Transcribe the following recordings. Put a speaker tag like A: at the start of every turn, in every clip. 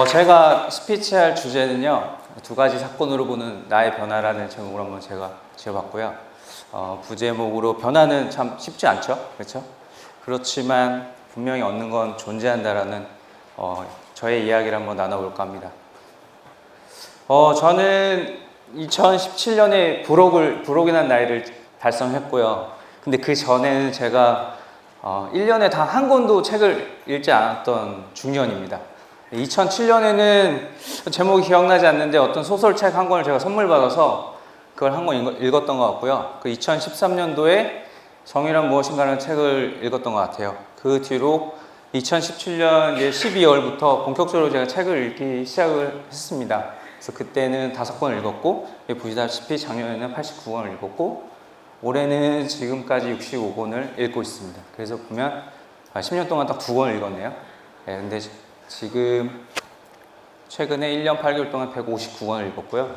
A: 제가 스피치할 주제는요, 두 가지 사건으로 보는 나의 변화라는 제목으로 한번 제가 지어봤고요. 부제목으로 변화는 참 쉽지 않죠, 그렇죠? 그렇지만 분명히 얻는 건 존재한다라는 저의 이야기를 한번 나눠볼까 합니다. 저는 2017년에 불혹이란 나이를 달성했고요. 근데 그 전에는 제가 1년에 단 한 권도 책을 읽지 않았던 중년입니다. 2007년에는 제목이 기억나지 않는데 어떤 소설책 한 권을 제가 선물 받아서 그걸 한 권 읽었던 것 같고요. 그 2013년도에 정의란 무엇인가라는 책을 읽었던 것 같아요. 그 뒤로 2017년 12월부터 본격적으로 제가 책을 읽기 시작을 했습니다. 그래서 그때는 5권을 읽었고, 보시다시피 작년에는 89권을 읽었고, 올해는 지금까지 65권을 읽고 있습니다. 그래서 보면 10년 동안 딱 2권을 읽었네요. 네, 근데 지금 최근에 1년 8개월 동안 159권을 읽었고요.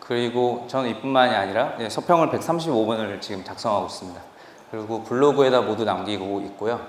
A: 그리고 저는 이뿐만이 아니라 서평을 135권을 지금 작성하고 있습니다. 그리고 블로그에다 모두 남기고 있고요.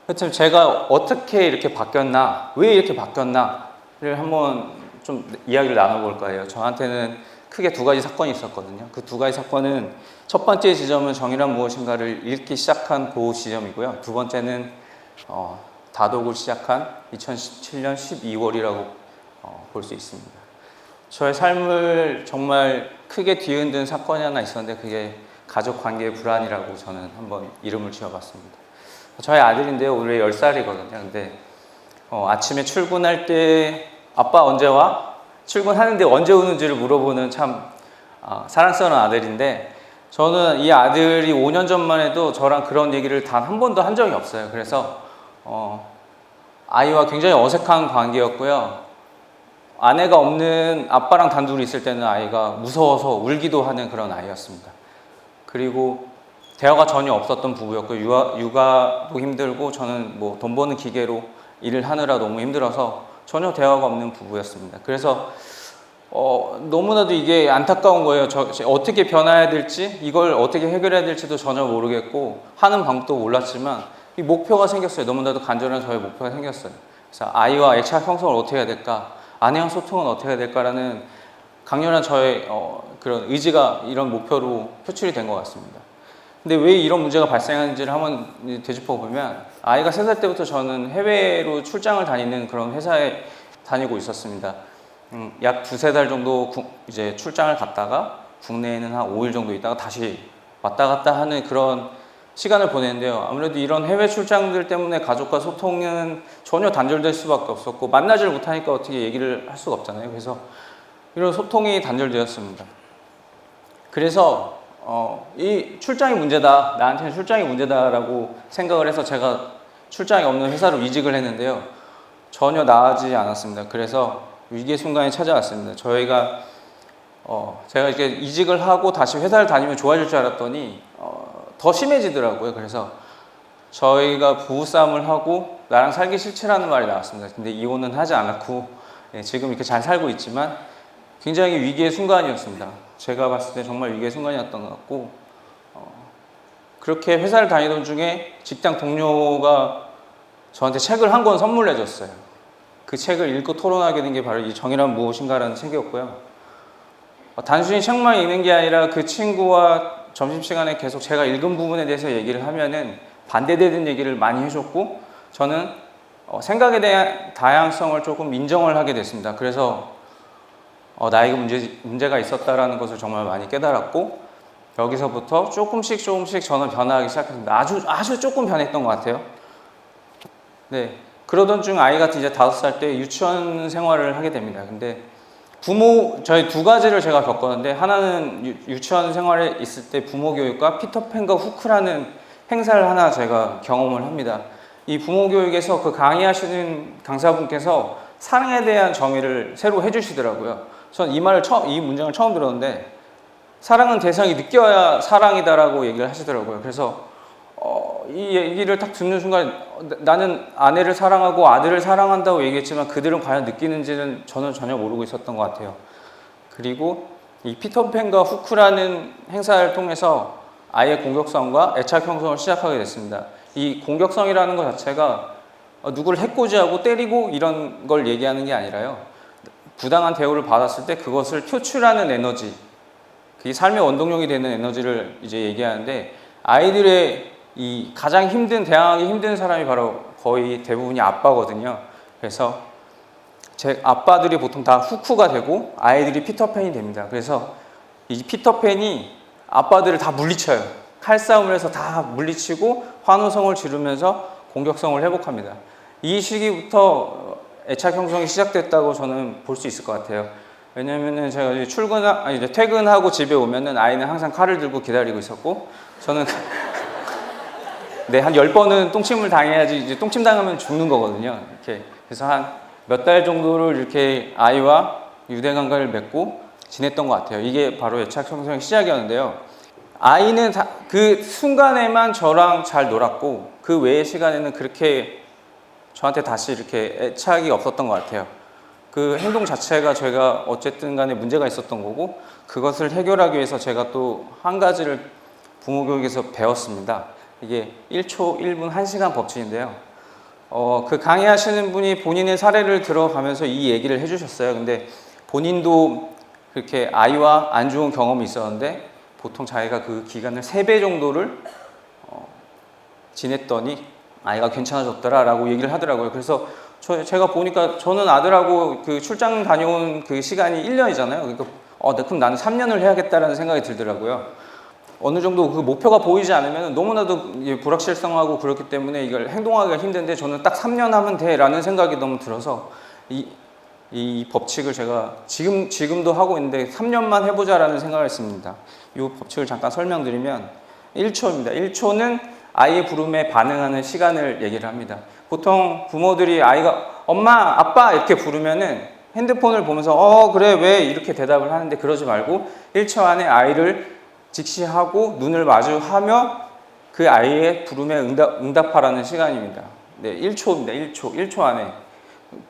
A: 하여튼 제가 어떻게 이렇게 바뀌었나, 왜 이렇게 바뀌었나를 한번 좀 이야기를 나눠볼 거예요. 저한테는 크게 2가지 사건이 있었거든요. 그 2가지 사건은 첫 번째 지점은 정의란 무엇인가를 읽기 시작한 그 지점이고요. 두 번째는 다독을 시작한 2017년 12월이라고 볼 수 있습니다. 저의 삶을 정말 크게 뒤흔든 사건이 하나 있었는데 그게 가족 관계의 불안이라고 저는 한번 이름을 지어봤습니다. 저희 아들인데요. 올해 10살이거든요. 근데 아침에 출근할 때 아빠 언제 와? 출근하는데 언제 오는지를 물어보는 참 사랑스러운 아들인데 저는 이 아들이 5년 전만 해도 저랑 그런 얘기를 단 한 번도 한 적이 없어요. 그래서 아이와 굉장히 어색한 관계였고요. 아내가 없는 아빠랑 단둘이 있을 때는 아이가 무서워서 울기도 하는 그런 아이였습니다. 그리고 대화가 전혀 없었던 부부였고 육아도 힘들고 저는 뭐 돈 버는 기계로 일을 하느라 너무 힘들어서 전혀 대화가 없는 부부였습니다. 그래서 너무나도 이게 안타까운 거예요. 어떻게 변화해야 될지, 이걸 어떻게 해결해야 될지도 전혀 모르겠고 하는 방법도 몰랐지만 이 목표가 생겼어요. 너무나도 간절한 저의 목표가 생겼어요. 그래서 아이와 애착 형성을 어떻게 해야 될까, 아내와 소통은 어떻게 해야 될까라는 강렬한 저의 그런 의지가 이런 목표로 표출이 된 것 같습니다. 근데 왜 이런 문제가 발생하는지를 한번 되짚어 보면 아이가 3살 때부터 저는 해외로 출장을 다니는 그런 회사에 다니고 있었습니다. 약 2-3달 정도 이제 출장을 갔다가 국내에는 한 5일 정도 있다가 다시 왔다 갔다 하는 그런 시간을 보내는데요. 아무래도 이런 해외 출장들 때문에 가족과 소통은 전혀 단절될 수밖에 없었고 만나지를 못하니까 어떻게 얘기를 할 수가 없잖아요. 그래서 이런 소통이 단절되었습니다. 그래서 이 출장이 문제다, 나한테는 출장이 문제다라고 생각을 해서 제가 출장이 없는 회사로 이직을 했는데요. 전혀 나아지지 않았습니다. 그래서 위기의 순간이 찾아왔습니다. 제가 이렇게 이직을 하고 다시 회사를 다니면 좋아질 줄 알았더니 더 심해지더라고요. 그래서 저희가 부부싸움을 하고 나랑 살기 싫지라는 말이 나왔습니다. 근데 이혼은 하지 않았고 지금 이렇게 잘 살고 있지만 굉장히 위기의 순간이었습니다. 제가 봤을 때 정말 위기의 순간이었던 것 같고 그렇게 회사를 다니던 중에 직장 동료가 저한테 책을 한 권 선물해 줬어요. 그 책을 읽고 토론하게 된 게 바로 이 정의란 무엇인가라는 책이었고요. 단순히 책만 읽는 게 아니라 그 친구와 점심시간에 계속 제가 읽은 부분에 대해서 얘기를 하면은 반대되는 얘기를 많이 해줬고 저는 생각에 대한 다양성을 조금 인정을 하게 됐습니다. 그래서 나에게 문제가 있었다라는 것을 정말 많이 깨달았고 여기서부터 조금씩 저는 변화하기 시작했습니다. 아주 조금 변했던 것 같아요. 네, 그러던 중 아이가 이제 5살 때 유치원 생활을 하게 됩니다. 근데 저희 2가지를 제가 겪었는데 하나는 유치원 생활에 있을 때 부모 교육과 피터팬과 후크라는 행사를 하나 제가 경험을 합니다. 이 부모 교육에서 그 강의하시는 강사분께서 사랑에 대한 정의를 새로 해주시더라고요. 전 이 문장을 처음 들었는데 사랑은 대상이 느껴야 사랑이다라고 얘기를 하시더라고요. 그래서 이 얘기를 딱 듣는 순간 나는 아내를 사랑하고 아들을 사랑한다고 얘기했지만 그들은 과연 느끼는지는 저는 전혀 모르고 있었던 것 같아요. 그리고 이 피터팬과 후크라는 행사를 통해서 아이의 공격성과 애착 형성을 시작하게 됐습니다. 이 공격성이라는 것 자체가 누구를 해코지하고 때리고 이런 걸 얘기하는 게 아니라요. 부당한 대우를 받았을 때 그것을 표출하는 에너지, 그게 삶의 원동력이 되는 에너지를 이제 얘기하는데, 아이들의 이 가장 대항하기 힘든 사람이 바로 거의 대부분이 아빠거든요. 그래서 제 아빠들이 보통 다 후크가 되고 아이들이 피터팬이 됩니다. 그래서 이 피터팬이 아빠들을 다 물리쳐요. 칼싸움을 해서 다 물리치고 환호성을 지르면서 공격성을 회복합니다. 이 시기부터 애착 형성이 시작됐다고 저는 볼 수 있을 것 같아요. 왜냐면은 제가 이제 퇴근하고 집에 오면은 아이는 항상 칼을 들고 기다리고 있었고, 저는 네, 한 10번은 똥침을 당해야지, 이제 똥침 당하면 죽는 거거든요. 이렇게. 그래서 한 몇 달 정도를 이렇게 아이와 유대관계를 맺고 지냈던 것 같아요. 이게 바로 애착 형성의 시작이었는데요. 아이는 그 순간에만 저랑 잘 놀았고, 그 외의 시간에는 그렇게 저한테 다시 이렇게 애착이 없었던 것 같아요. 그 행동 자체가 제가 어쨌든 간에 문제가 있었던 거고, 그것을 해결하기 위해서 제가 또 한 가지를 부모 교육에서 배웠습니다. 이게 1초, 1분, 1시간 법칙인데요. 그 강의하시는 분이 본인의 사례를 들어가면서 이 얘기를 해주셨어요. 근데 본인도 그렇게 아이와 안 좋은 경험이 있었는데, 보통 자기가 그 기간을 3배 정도를 지냈더니 아이가 괜찮아졌더라라고 얘기를 하더라고요. 그래서 제가 보니까 저는 아들하고 그 출장 다녀온 그 시간이 1년이잖아요. 그러니까 그럼 나는 3년을 해야겠다라는 생각이 들더라고요. 어느 정도 그 목표가 보이지 않으면 너무나도 불확실성하고 그렇기 때문에 이걸 행동하기가 힘든데, 저는 딱 3년 하면 돼라는 생각이 너무 들어서 이 법칙을 제가 지금도 하고 있는데 3년만 해보자라는 생각을 했습니다. 이 법칙을 잠깐 설명드리면 1초입니다. 1초는 아이의 부름에 반응하는 시간을 얘기를 합니다. 보통 부모들이 아이가 엄마, 아빠 이렇게 부르면은 핸드폰을 보면서 그래 왜 이렇게 대답을 하는데, 그러지 말고 1초 안에 아이를 직시하고 눈을 마주하며 그 아이의 부름에 응답하라는 시간입니다. 네, 1초입니다. 1초 안에.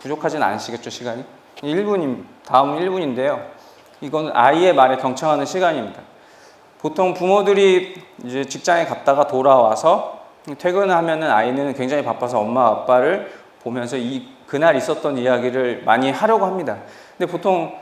A: 부족하진 않으시겠죠, 시간이? 1분임, 다음은 1분인데요. 이건 아이의 말에 경청하는 시간입니다. 보통 부모들이 이제 직장에 갔다가 돌아와서 퇴근하면은 아이는 굉장히 바빠서 엄마, 아빠를 보면서 그날 있었던 이야기를 많이 하려고 합니다. 근데 보통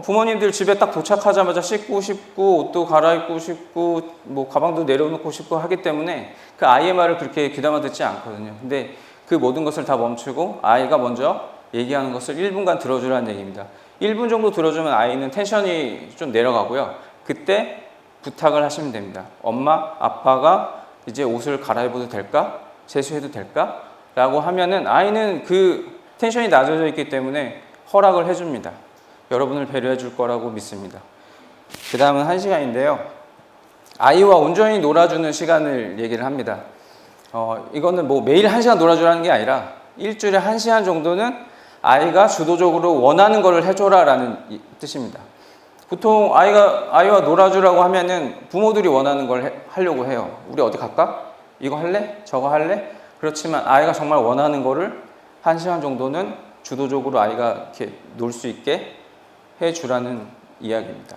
A: 부모님들 집에 딱 도착하자마자 씻고 싶고 옷도 갈아입고 싶고 뭐 가방도 내려놓고 싶고 하기 때문에 그 아이의 말을 그렇게 귀담아 듣지 않거든요. 근데 그 모든 것을 다 멈추고 아이가 먼저 얘기하는 것을 1분간 들어주라는 얘기입니다. 1분 정도 들어주면 아이는 텐션이 좀 내려가고요. 그때 부탁을 하시면 됩니다. 엄마, 아빠가 이제 옷을 갈아입어도 될까? 세수해도 될까? 라고 하면은 아이는 그 텐션이 낮아져 있기 때문에 허락을 해줍니다. 여러분을 배려해 줄 거라고 믿습니다. 그 다음은 1시간인데요. 아이와 온전히 놀아주는 시간을 얘기를 합니다. 이거는 뭐 매일 1시간 놀아주라는 게 아니라 일주일에 1시간 정도는 아이가 주도적으로 원하는 거를 해줘라 라는 뜻입니다. 보통 아이와 놀아주라고 하면은 부모들이 원하는 걸 하려고 해요. 우리 어디 갈까? 이거 할래? 저거 할래? 그렇지만 아이가 정말 원하는 거를 1시간 정도는 주도적으로 아이가 이렇게 놀 수 있게 해주라는 이야기입니다.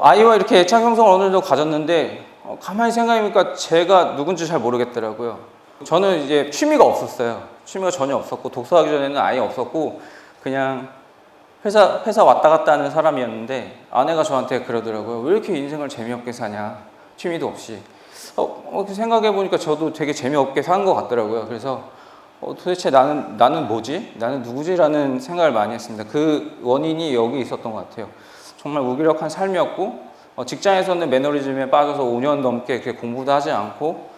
A: 아이와 이렇게 애착 형성을 어느 정도 가졌는데, 가만히 생각해보니까 제가 누군지 잘 모르겠더라고요. 저는 이제 취미가 없었어요. 취미가 전혀 없었고, 독서하기 전에는 아예 없었고, 그냥 회사 왔다 갔다 하는 사람이었는데, 아내가 저한테 그러더라고요. 왜 이렇게 인생을 재미없게 사냐? 취미도 없이. 생각해보니까 저도 되게 재미없게 산 것 같더라고요. 그래서 도대체 나는 뭐지? 나는 누구지? 라는 생각을 많이 했습니다. 그 원인이 여기 있었던 것 같아요. 정말 무기력한 삶이었고, 직장에서는 매너리즘에 빠져서 5년 넘게 이렇게 공부도 하지 않고,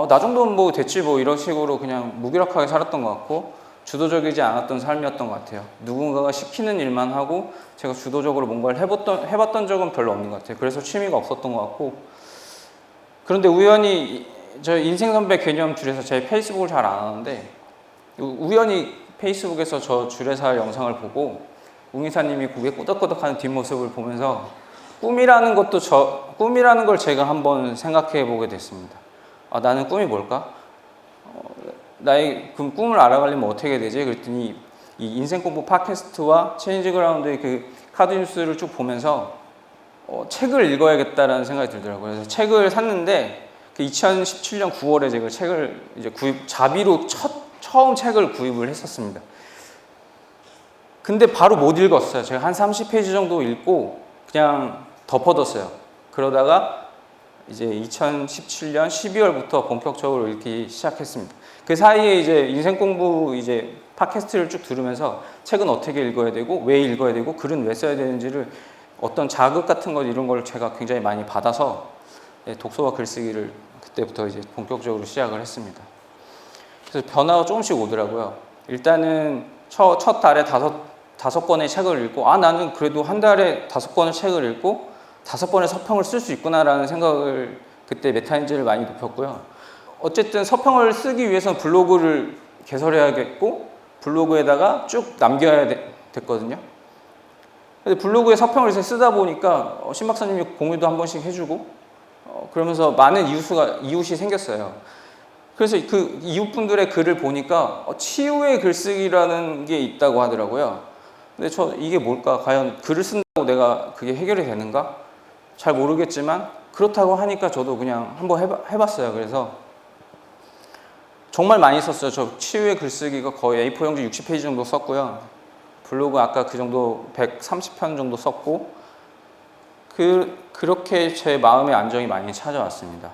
A: 나 정도는 뭐 됐지 뭐 이런 식으로 그냥 무기력하게 살았던 것 같고, 주도적이지 않았던 삶이었던 것 같아요. 누군가가 시키는 일만 하고 제가 주도적으로 뭔가를 해봤던 적은 별로 없는 것 같아요. 그래서 취미가 없었던 것 같고, 그런데 우연히 저 인생선배 개념 줄에서 제 페이스북을 잘 안 하는데, 우연히 페이스북에서 저 줄에서 영상을 보고 웅이사님이 고개 끄덕끄덕하는 뒷모습을 보면서 꿈이라는 걸 제가 한번 생각해 보게 됐습니다. 나는 꿈이 뭘까? 나의 그 꿈을 알아가려면 어떻게 해야 되지? 그랬더니 이 인생공부 팟캐스트와 체인지그라운드의 그 카드뉴스를 쭉 보면서 책을 읽어야겠다라는 생각이 들더라고요. 그래서 책을 샀는데 그 2017년 9월에 제가 책을 이제 자비로 처음 책을 구입을 했었습니다. 근데 바로 못 읽었어요. 제가 한 30페이지 정도 읽고 그냥 덮어뒀어요. 그러다가 이제 2017년 12월부터 본격적으로 읽기 시작했습니다. 그 사이에 이제 인생 공부 이제 팟캐스트를 쭉 들으면서 책은 어떻게 읽어야 되고 왜 읽어야 되고 글은 왜 써야 되는지를 어떤 자극 같은 것 이런 걸 제가 굉장히 많이 받아서 독서와 글쓰기를 그때부터 이제 본격적으로 시작을 했습니다. 그래서 변화가 조금씩 오더라고요. 일단은 첫 달에 다섯 권의 책을 읽고 나는 그래도 한 달에 5권의 책을 읽고 5번의 서평을 쓸 수 있구나라는 생각을 그때 메타인지를 많이 높였고요. 어쨌든 서평을 쓰기 위해서는 블로그를 개설해야겠고 블로그에다가 쭉 남겨야 됐거든요. 근데 블로그에 서평을 이제 쓰다 보니까 신 박사님이 공유도 한 번씩 해주고 그러면서 많은 이웃이 생겼어요. 그래서 그 이웃분들의 글을 보니까 치유의 글쓰기라는 게 있다고 하더라고요. 근데 이게 뭘까? 과연 글을 쓴다고 내가 그게 해결이 되는가? 잘 모르겠지만 그렇다고 하니까 저도 그냥 한번 해봤어요. 그래서 정말 많이 썼어요. 저 치유의 글쓰기가 거의 A4 용지 60페이지 정도 썼고요. 블로그 아까 그 정도 130편 정도 썼고 그렇게 제 마음의 안정이 많이 찾아왔습니다.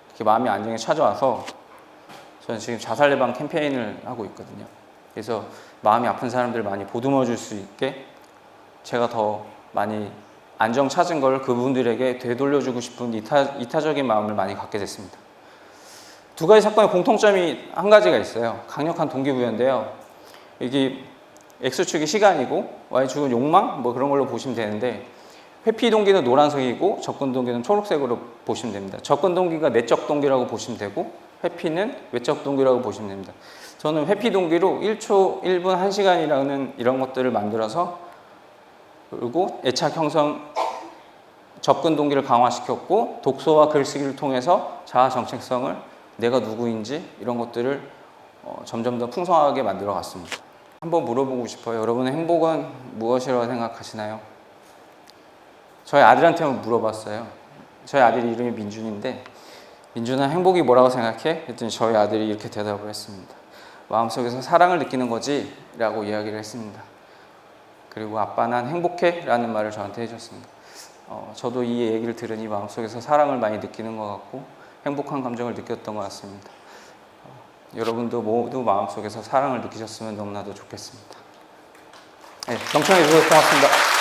A: 이렇게 마음의 안정이 찾아와서 저는 지금 자살 예방 캠페인을 하고 있거든요. 그래서 마음이 아픈 사람들을 많이 보듬어 줄 수 있게 제가 더 많이 안정 찾은 걸 그분들에게 되돌려주고 싶은 이타적인 마음을 많이 갖게 됐습니다. 두 가지 사건의 공통점이 한 가지가 있어요. 강력한 동기부여인데요. 이게 X축이 시간이고 Y축은 욕망 뭐 그런 걸로 보시면 되는데 회피 동기는 노란색이고 접근 동기는 초록색으로 보시면 됩니다. 접근 동기가 내적 동기라고 보시면 되고 회피는 외적 동기라고 보시면 됩니다. 저는 회피 동기로 1초, 1분, 1시간이라는 이런 것들을 만들어서 그리고 애착 형성 접근 동기를 강화시켰고 독서와 글쓰기를 통해서 자아 정체성을 내가 누구인지 이런 것들을 점점 더 풍성하게 만들어 갔습니다. 한번 물어보고 싶어요. 여러분의 행복은 무엇이라고 생각하시나요? 저희 아들한테 물어봤어요. 저희 아들이 이름이 민준인데 민준아 행복이 뭐라고 생각해? 했더니 저희 아들이 이렇게 대답을 했습니다. 마음속에서 사랑을 느끼는 거지? 라고 이야기를 했습니다. 그리고 아빠 난 행복해? 라는 말을 저한테 해줬습니다. 저도 이 얘기를 들으니 마음속에서 사랑을 많이 느끼는 것 같고 행복한 감정을 느꼈던 것 같습니다. 여러분도 모두 마음속에서 사랑을 느끼셨으면 너무나도 좋겠습니다. 네, 경청해 주셔서 고맙습니다.